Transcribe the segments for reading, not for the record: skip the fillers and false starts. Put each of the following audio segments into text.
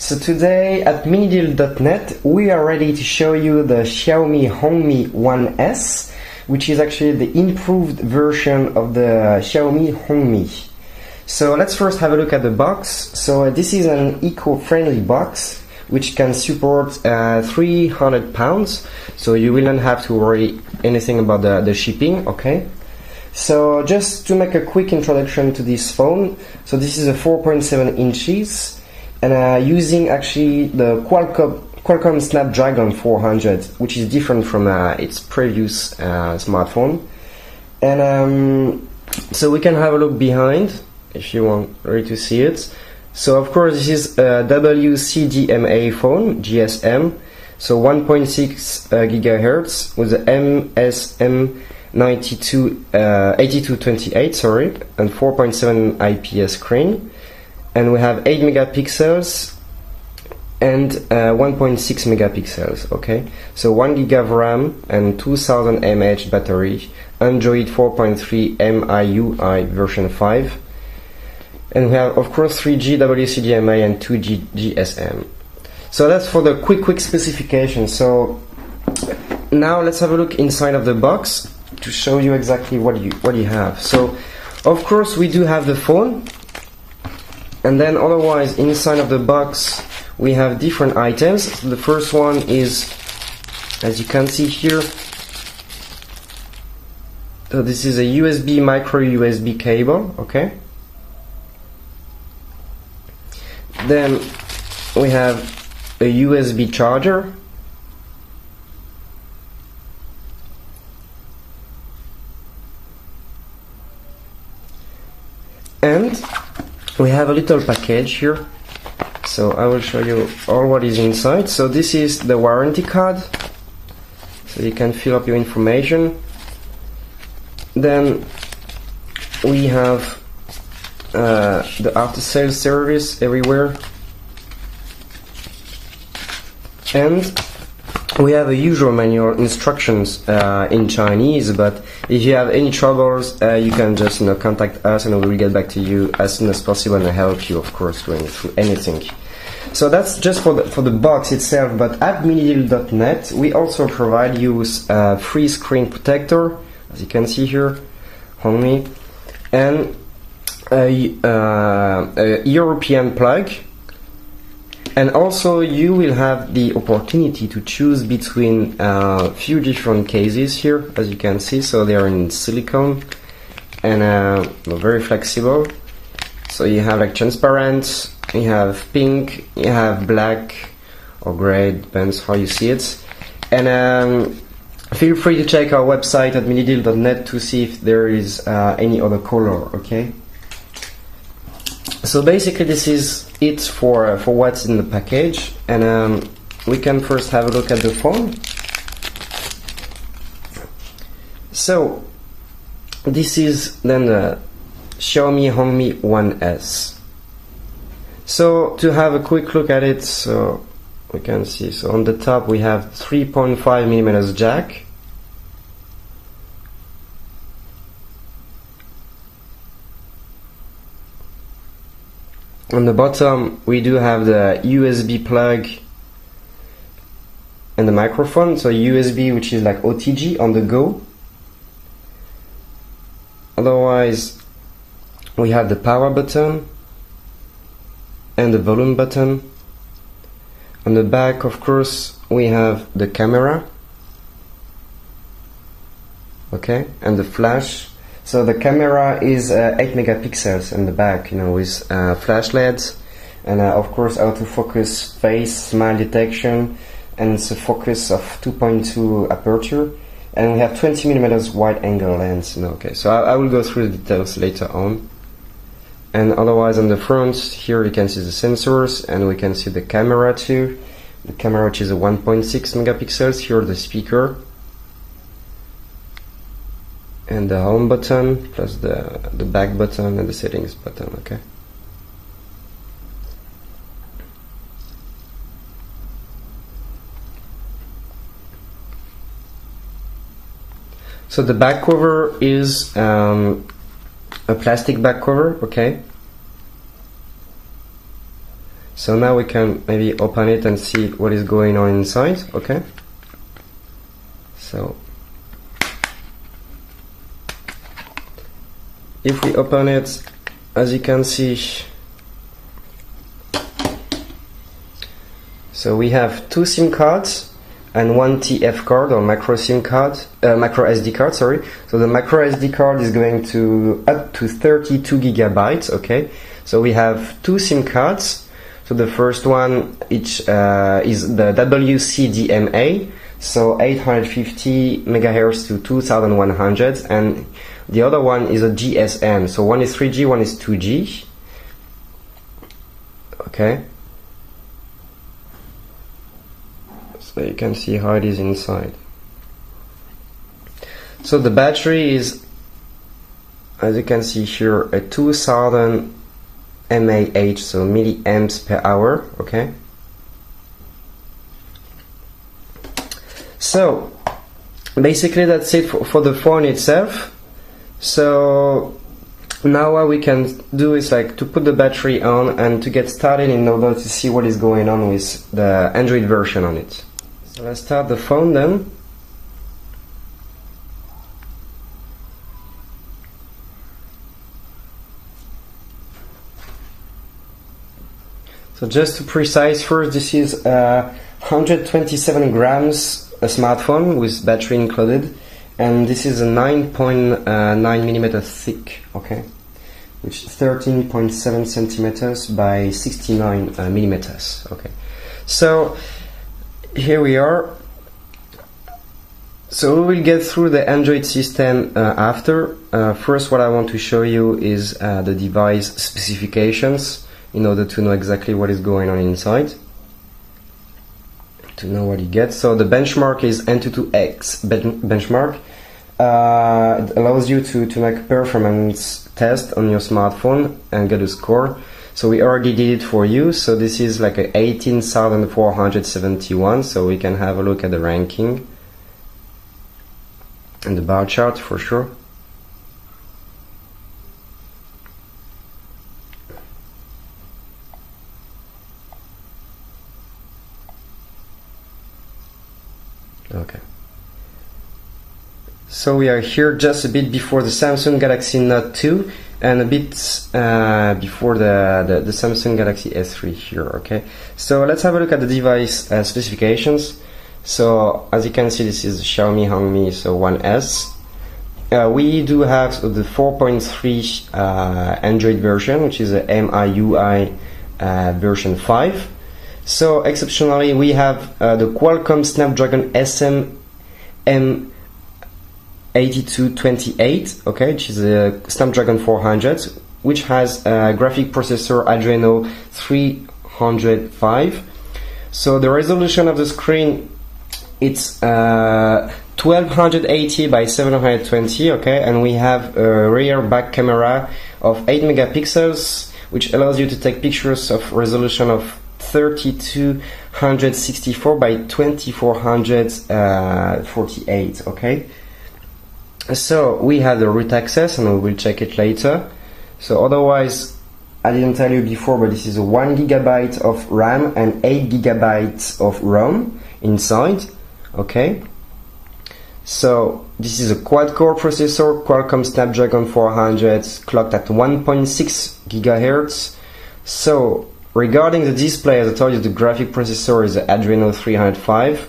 So today at minideal.net we are ready to show you the Xiaomi Hongmi 1S, which is actually the improved version of the Xiaomi Hongmi. So let's first have a look at the box. So this is an eco-friendly box which can support 300 pounds, so you will not have to worry anything about the shipping, okay? So just to make a quick introduction to this phone, so this is a 4.7 inches and using actually the Qualcomm Snapdragon 400, which is different from its previous smartphone. And so we can have a look behind if you want really to see it. So of course this is a WCDMA phone, GSM, so 1.6 GHz with the msm8228 sorry, and 4.7 IPS screen, and we have 8 megapixels and 1.6 megapixels. Okay, so 1 GB of RAM and 2000 mAh battery, Android 4.3 MIUI version 5. And we have, of course, 3G WCDMA and 2G GSM. So that's for the quick specifications. So now let's have a look inside of the box to show you exactly what you have. So, of course, we do have the phone, and then otherwise inside of the box we have different items. So the first one is, as you can see here, so this is a USB micro USB cable, okay? Then we have a USB charger, and we have a little package here. So I will show you all what is inside. So this is the warranty card, so you can fill up your information. Then we have the after-sales service everywhere, and we have a usual manual instructions in Chinese, but if you have any troubles you can just contact us and we will get back to you as soon as possible and help you, of course, going through anything. So that's just for the box itself, but at minideal.net we also provide you with a free screen protector, as you can see here, Hongmi, and a European plug, and also you will have the opportunity to choose between a few different cases here, as you can see. So they are in silicone and very flexible. So you have like transparent, you have pink, you have black or gray, depends how you see it. And feel free to check our website at minideal.net to see if there is any other color, okay? So basically this is it for what's in the package, and we can first have a look at the phone. So this is then the Xiaomi Hongmi 1S. So to have a quick look at it, so we can see, so on the top we have 3.5mm jack, on the bottom we do have the USB plug and the microphone, so USB, which is like OTG, on the go. Otherwise we have the power button and the volume button. On the back, of course, we have the camera, okay, and the flash. So the camera is 8 megapixels in the back, with flash LEDs, and of course autofocus, face, smile detection, and it's a focus of 2.2 aperture, and we have 20mm wide angle lens. Okay, so I will go through the details later on. And otherwise on the front here you can see the sensors, and we can see the camera too. The camera, which is a 1.6 megapixels, here the speaker, and the home button, plus the back button and the settings button, okay? So the back cover is a plastic back cover, okay? So now we can maybe open it and see what is going on inside. Okay, so if we open it, as you can see, so we have two SIM cards and one TF card or micro SIM card, micro SD card, sorry. So the micro SD card is going to up to 32 gigabytes. Okay, so we have two SIM cards. So the first one is the WCDMA, so 850 megahertz to 2100, and the other one is a GSM. So one is 3G, one is 2G. Okay. So you can see how it is inside. So the battery is, as you can see here, a 2000 mAh, so milliamps per hour. Okay. So basically that's it for the phone itself. So now what we can do is like to put the battery on and to get started in order to see what is going on with the Android version on it. So let's start the phone then. So just to precise, first this is 127 grams a smartphone with battery included, and this is a 9.9 millimeter thick, okay, which is 13.7 centimeters by 69 millimeters, okay. So here we are. So we will get through the Android system after. First, what I want to show you is the device specifications in order to know exactly what is going on inside, to know what you get. So the benchmark is N22X benchmark. It allows you to make a performance test on your smartphone and get a score. So we already did it for you. So this is like a 18,471. So we can have a look at the ranking and the bar chart for sure. Okay. So we are here just a bit before the Samsung Galaxy Note 2 and a bit before the Samsung Galaxy S3 here, okay? So let's have a look at the device specifications. So as you can see, this is Xiaomi Hongmi, so 1S. We do have the 4.3 Android version, which is a MIUI version 5. So exceptionally, we have the Qualcomm Snapdragon msm8228, okay, which is a Snapdragon 400, which has a graphic processor Adreno 305. So the resolution of the screen, it's 1280 by 720, okay, and we have a rear back camera of 8 megapixels, which allows you to take pictures of resolution of 3264 by 2448, okay. So we have the root access and we will check it later. So otherwise, I didn't tell you before, but this is a 1 gigabyte of RAM and 8 gigabytes of ROM inside, okay. So this is a quad-core processor, Qualcomm Snapdragon 400, clocked at 1.6 gigahertz. So regarding the display, as I told you, the graphic processor is the Adreno 305,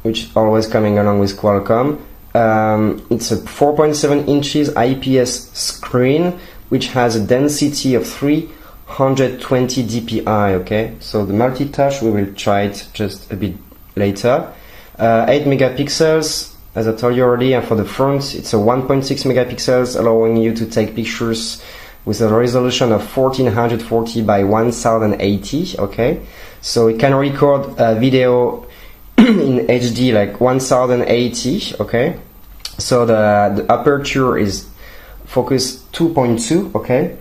which is always coming along with Qualcomm. It's a 4.7 inches IPS screen, which has a density of 320 dpi, okay? So the multi-touch, we will try it just a bit later. 8 megapixels, as I told you already, and for the front, it's a 1.6 megapixels, allowing you to take pictures with a resolution of 1440 by 1080, okay? So it can record video in HD like 1080, okay? So the aperture is focus 2.2, okay?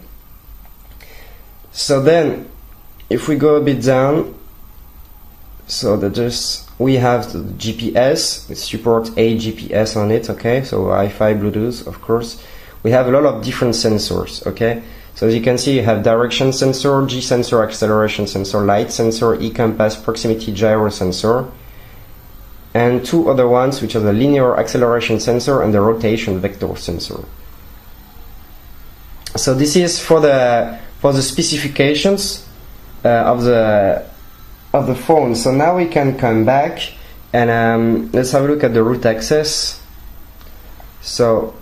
So then if we go a bit down, so we have the GPS, it supports a GPS on it, okay? So Wi-Fi, Bluetooth, of course. We have a lot of different sensors, okay? So as you can see, you have direction sensor, G sensor, acceleration sensor, light sensor, E-compass, proximity gyro sensor, and two other ones, which are the linear acceleration sensor and the rotation vector sensor. So this is for the specifications of the phone. So now we can come back and let's have a look at the root access. So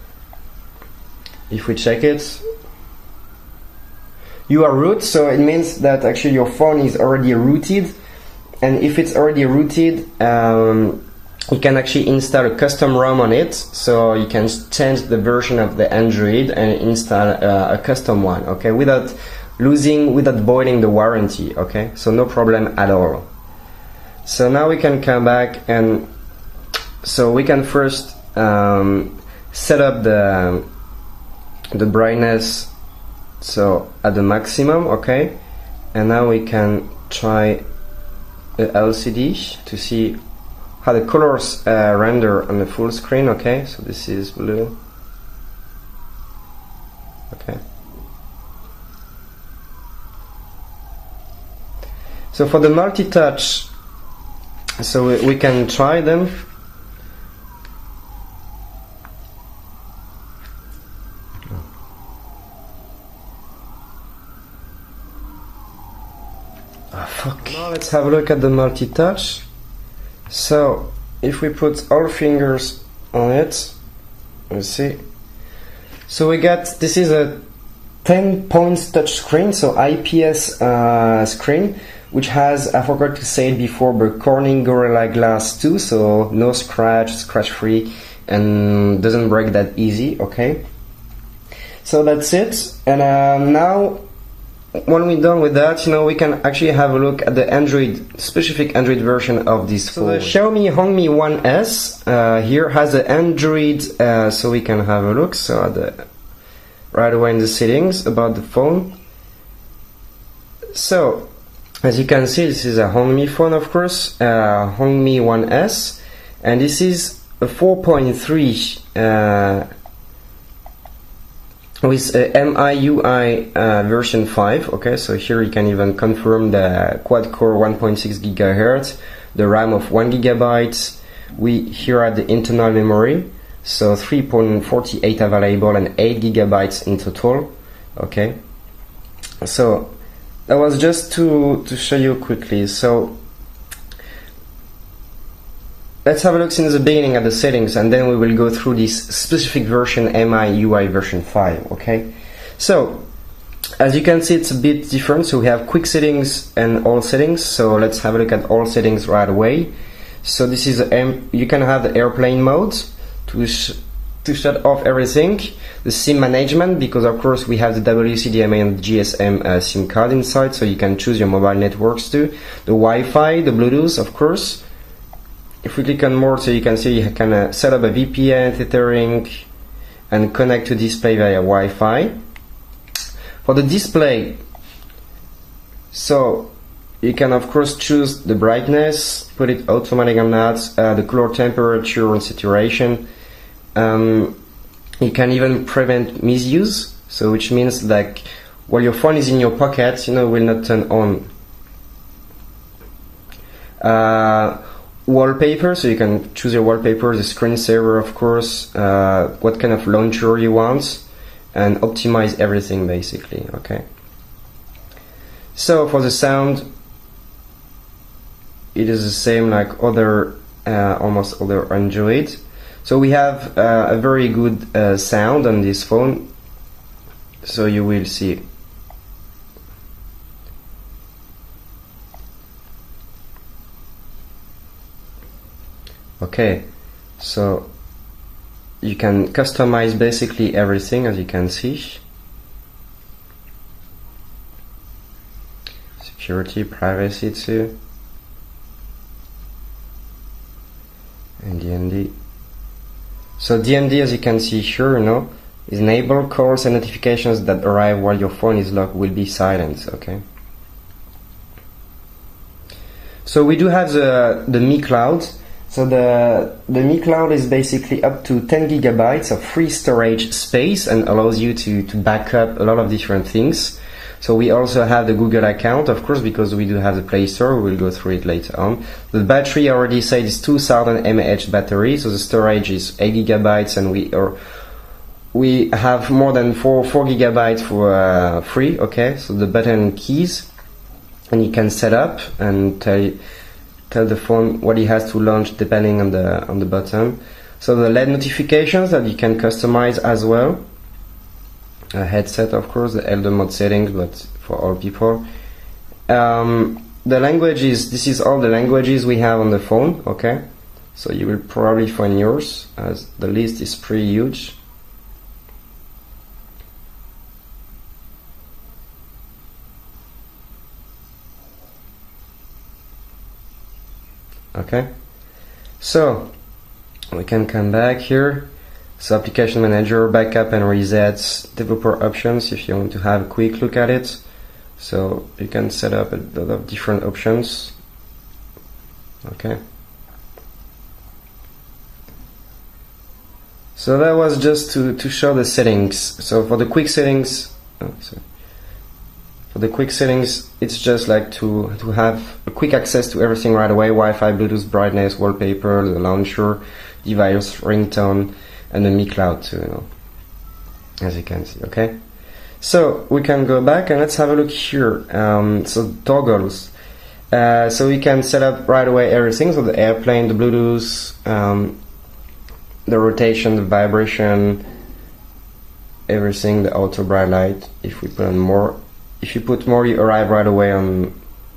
if we check it, you are root, so it means that actually your phone is already rooted, and if it's already rooted, you can actually install a custom ROM on it, so you can change the version of the Android and install a custom one, okay, without voiding the warranty, okay, so no problem at all. So now we can come back, and so we can first set up the brightness, so at the maximum, okay, and now we can try the LCD to see how the colors render on the full screen, okay, so this is blue, okay. So for the multi-touch, so we can try them. Now let's have a look at the multi-touch. So if we put all fingers on it, let's see. So we got, this is a 10 points touch screen, so IPS screen, which has, I forgot to say it before, but Corning Gorilla Glass 2, so no scratch free, and doesn't break that easy, okay. So that's it, and now when we're done with that, we can actually have a look at the specific Android version of this phone. So the Xiaomi Hongmi 1S here has an Android, so we can have a look. So right away in the settings about the phone. So as you can see, this is a Hongmi phone, of course, Hongmi 1S, and this is a 4.3 with MIUI version 5, okay, so here you can even confirm the quad-core 1.6 GHz, the RAM of 1 GB, we here are the internal memory, so 3.48 available and 8 GB in total, okay. So that was just to show you quickly. So let's have a look since the beginning at the settings, and then we will go through this specific version, MIUI version 5, okay? So, as you can see, it's a bit different, so we have quick settings and all settings, so let's have a look at all settings right away. So this is, you can have the airplane mode to shut off everything, the SIM management, because of course we have the WCDMA and GSM SIM card inside, so you can choose your mobile networks too, the Wi-Fi, the Bluetooth, of course. If we click on more, so you can see you can set up a VPN, tethering, and connect to display via Wi-Fi. For the display, so you can of course choose the brightness, put it automatic on that, the color temperature and saturation. You can even prevent misuse, so which means like while your phone is in your pocket, will not turn on. Wallpaper, so you can choose your wallpaper, the screensaver, of course, what kind of launcher you want, and optimize everything basically, okay. So for the sound, it is the same like other, almost other Android. So we have a very good sound on this phone, so you will see. Okay, so you can customize basically everything, as you can see. Security, privacy too, and DND. So DND, as you can see here, is enable calls and notifications that arrive while your phone is locked will be silenced, okay. So we do have the Mi Cloud. So the Mi Cloud is basically up to 10 gigabytes of free storage space and allows you to back up a lot of different things. So we also have the Google account, of course, because we do have the Play Store. We'll go through it later on. The battery, I already said, is 2000 mAh battery. So the storage is 8 gigabytes, and we have more than 4 gigabytes for free. Okay, so the button and keys, and you can set up and tell the phone what it has to launch depending on the button. So the LED notifications that you can customize as well. A headset, of course, the elder mode settings, but for all people. The languages, this is all the languages we have on the phone, okay? So you will probably find yours, as the list is pretty huge. Okay, so we can come back here. So application manager, backup and resets, developer options if you want to have a quick look at it. So you can set up a lot of different options. Okay. So that was just to show the settings. So for the quick settings, for the quick settings, it's just like to have a quick access to everything right away: Wi-Fi, Bluetooth, brightness, wallpaper, the launcher, device, ringtone, and the Mi Cloud too, you know, as you can see. Okay, so we can go back and let's have a look here. So toggles, so we can set up right away everything. So the airplane, the Bluetooth, the rotation, the vibration, everything, the auto bright light. If we put on more, if you put more, you arrive right away on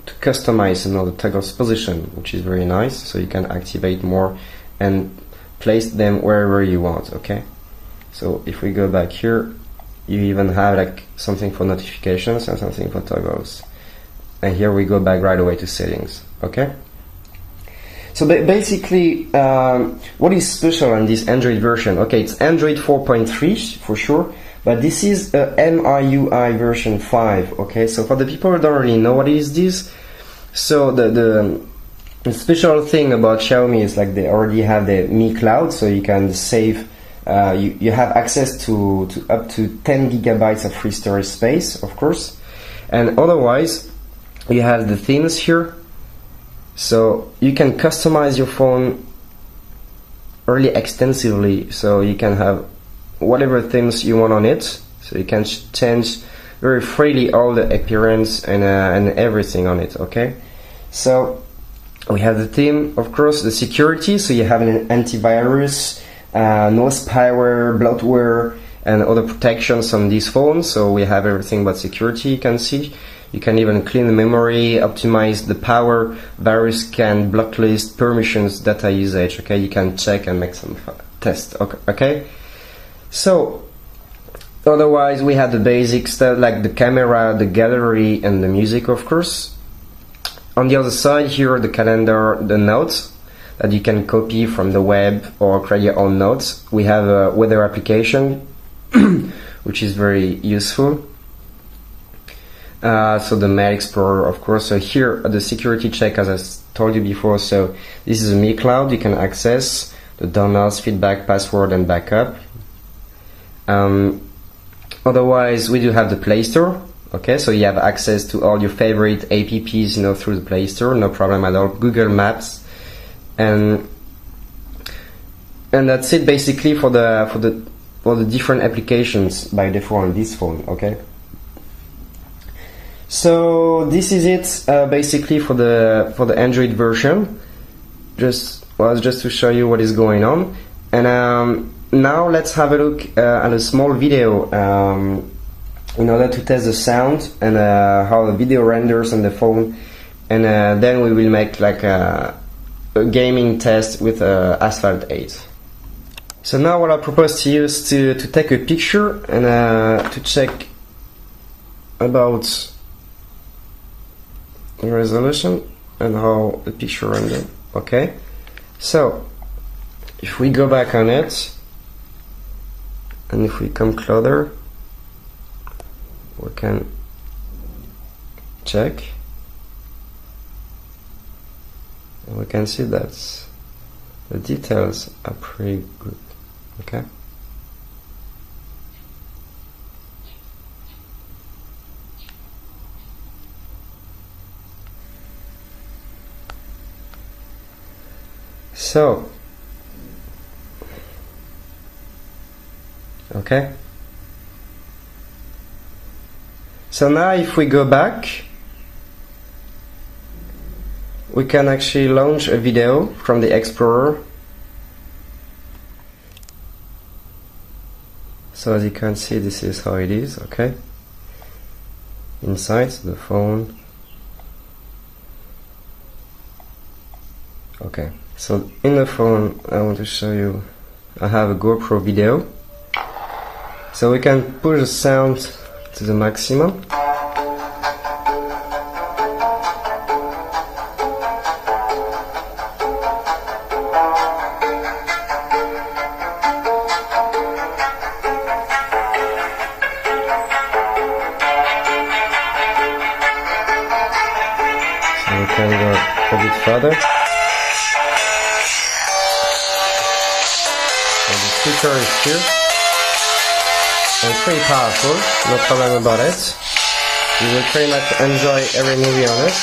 to customize, you know, the toggles position, which is very nice. So you can activate more and place them wherever you want. Okay, so if we go back here, you even have like something for notifications and something for toggles, and here we go back right away to settings. Okay, so basically what is special on this Android version? Okay, it's Android 4.3 for sure, but this is a MIUI version 5. Okay, so for the people who don't really know what is this, so the special thing about Xiaomi is like they already have the Mi Cloud, so you can save, you have access to up to 10 gigabytes of free storage space, of course, and otherwise you have the themes here, so you can customize your phone really extensively, so you can have whatever themes you want on it, so you can change very freely all the appearance and everything on it. Okay, so we have the theme, of course, the security, so you have an antivirus, no spyware, bloatware, and other protections on these phones. So we have everything but security, you can see. You can even clean the memory, optimize the power, virus scan, blocklist, permissions, data usage. Okay, you can check and make some tests. Okay, so otherwise we have the basic stuff like the camera, the gallery, and the music, of course. On the other side here, the calendar, the notes that you can copy from the web or create your own notes. We have a weather application, which is very useful. So the Mail Explorer, of course. So here, the security check, as I told you before. So this is a Mi Cloud. You can access the downloads, feedback, password, and backup. Otherwise, we do have the Play Store. Okay, so you have access to all your favorite apps, you know, through the Play Store, no problem at all. Google Maps, and that's it basically for the different applications by default on this phone. Okay, so this is it basically for the Android version. Just to show you what is going on, and now let's have a look at a small video. In order to test the sound and how the video renders on the phone, and then we will make like a gaming test with Asphalt 8. So now what I propose to you is to take a picture and to check about the resolution and how the picture renders. Okay, so if we go back on it and if we come closer, we can check, and we can see that's the details are pretty good. Okay. So, okay. So now if we go back, we can actually launch a video from the Explorer. So as you can see, this is how it is, okay? Inside the phone. Okay, so in the phone I want to show you, I have a GoPro video. So we can push the sound to the maximum. So we can go a bit further. So the speaker is here. And pretty powerful, no problem about it. You will pretty much enjoy every movie on it.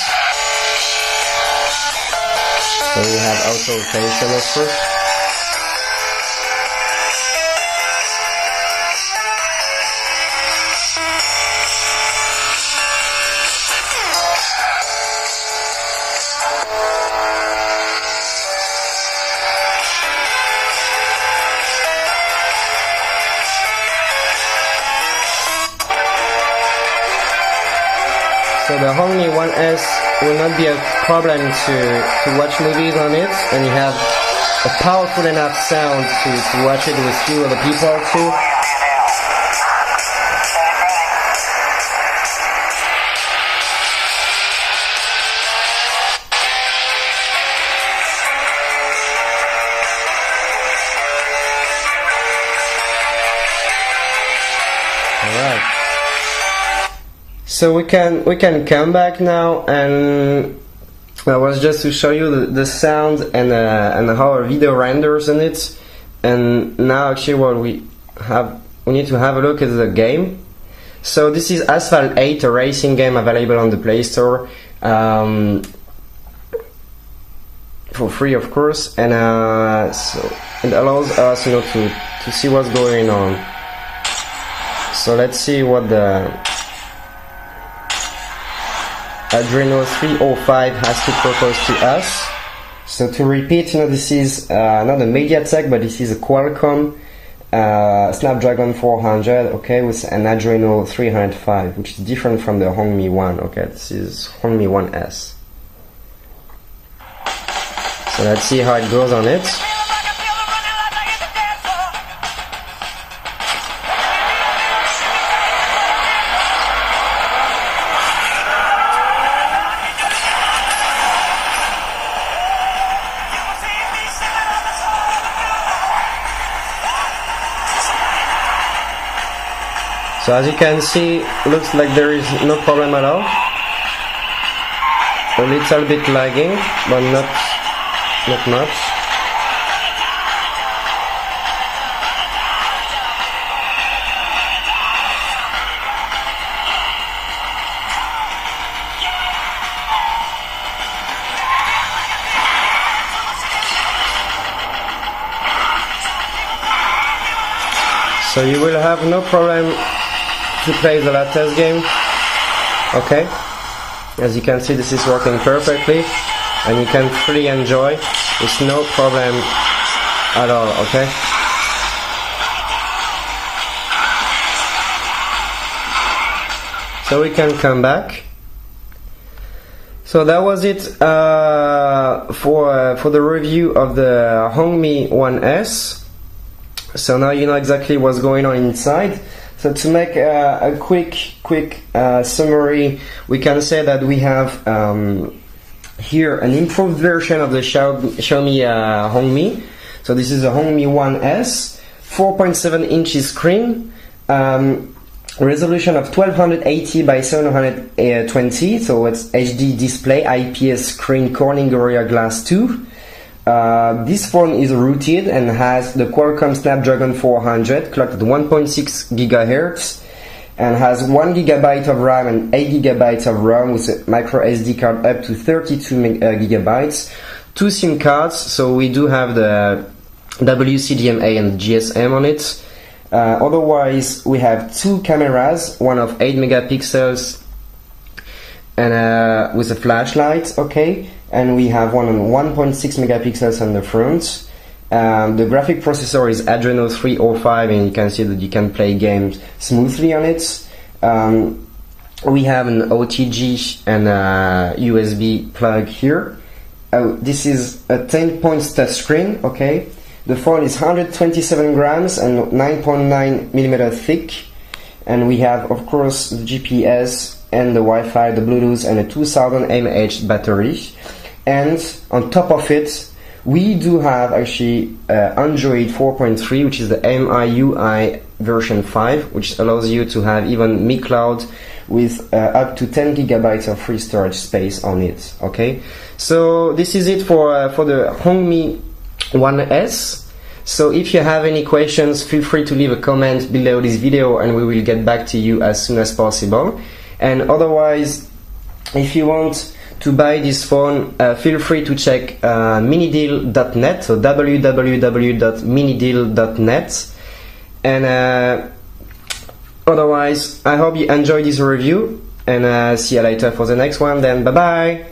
So we have auto rotation, of course. So the Xiaomi 1S will not be a problem to watch movies on it, and you have a powerful enough sound to watch it with few other people too. Alright. So we can come back now, and that was just to show you the sound and how our video renders in it. And now actually what we need to have a look at the game. So this is Asphalt 8, a racing game available on the Play Store for free, of course, and so it allows us, to see what's going on. So let's see what the Adreno 305 has to propose to us. So to repeat, this is not a MediaTek, but this is a Qualcomm Snapdragon 400, okay, with an Adreno 305, which is different from the Xiaomi 1, okay, this is Xiaomi 1S. So let's see how it goes on it. So as you can see, looks like there is no problem at all. A little bit lagging, but not much. So you will have no problem to play the latest game. Okay, as you can see, this is working perfectly, and you can fully enjoy with no problem at all. Okay, so we can come back. So that was it for the review of the Xiaomi 1S. So now you know exactly what's going on inside. So to make a quick summary, we can say that we have here an improved version of the Xiaomi Hongmi. So this is a Hongmi 1S, 4.7 inches screen, resolution of 1280 by 720, so it's HD display, IPS screen, Corning Gorilla Glass 2. This phone is rooted and has the Qualcomm Snapdragon 400 clocked at 1.6 GHz and has 1 GB of RAM and 8 GB of RAM with a micro SD card up to 32 GB. 2 SIM cards, so we do have the WCDMA and GSM on it. Otherwise, we have 2 cameras, one of 8 megapixels and with a flashlight, okay, and we have one on 1.6 megapixels on the front. The graphic processor is Adreno 305, and you can see that you can play games smoothly on it. We have an OTG and a USB plug here. This is a 10-point touchscreen, okay. The phone is 127 grams and 9.9 millimeter thick, and we have, of course, the GPS and the Wi-Fi, the Bluetooth, and a 2000 mAh battery. And on top of it, we do have actually Android 4.3, which is the MIUI version 5, which allows you to have even Mi Cloud with up to 10 gigabytes of free storage space on it. Okay, so this is it for the Hongmi 1S. So if you have any questions, feel free to leave a comment below this video, and we will get back to you as soon as possible. And otherwise, if you want to buy this phone, feel free to check minideal.net, so www.minideal.net. And otherwise, I hope you enjoyed this review, and see you later for the next one. Then bye bye.